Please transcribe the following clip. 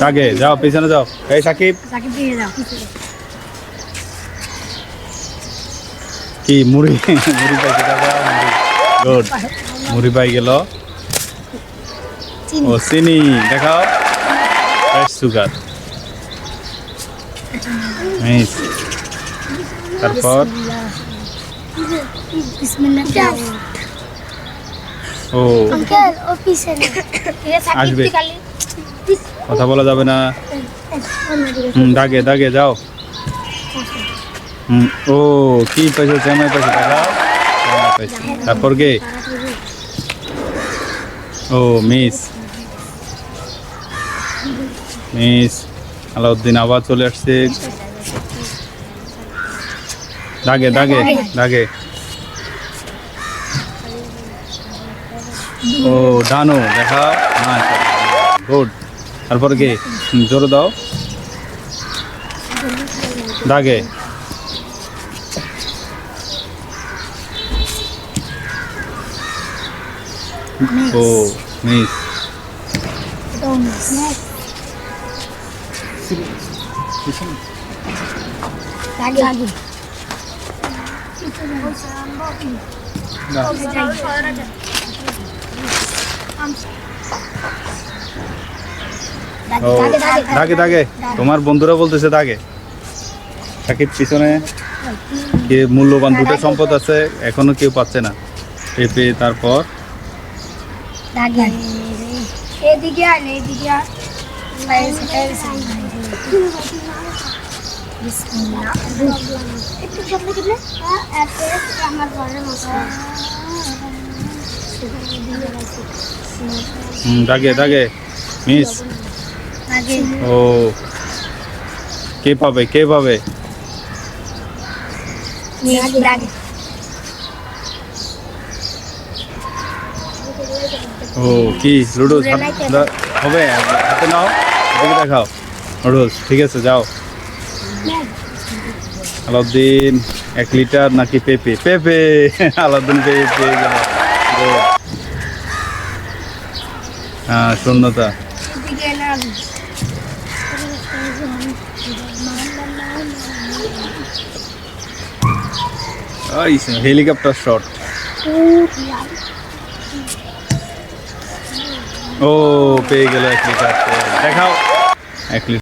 দাগে যাও, পিছনে যাও। এই সাকিব, কি মুড়ি মুড়ি পাইছে দাদা, গুড। মুড়ি পাই গেল। ও চিনি দেখাও, ফ্রেশ সুগার। তারপর ও আসবে, কথা বলা যাবে না। দাগে দাগে যাও। ও কি পাইছো, জামাই পাইছো, দেখাও। জামাই পাইছো। তারপর কে? ও মিস মিস আলাউদ্দিন আবার চলে আসছে। দাগে দাগে দাগে। ও ডানো দেখা, গুড। তারপর কে? জোরে দাও, দাগে। ও মিস। দাগে দাগে, তোমার বন্ধুরা বলতেছে দাগে। সাকিব পিছনে, কে মূল্যবান দুটো সম্পদ আছে, এখনো কেউ পাচ্ছে না। পেঁপে, তারপর দাগে দাগে মিস। ও কে পাবে, কে পাবে? ও কি লুডুস হবে? হাতে নাও, এদিকে দেখাও। লুডুস, ঠিক আছে যাও। আলাউদ্দিন 1 লিটার নাকি পেঁপে? পেঁপে। আলাউদ্দিন পেয়ে গেল। হ্যাঁ, শূন্যতা। Helicopter shot. ও পেয়ে গেল 1 লিটার। দেখাও 1 লিটার।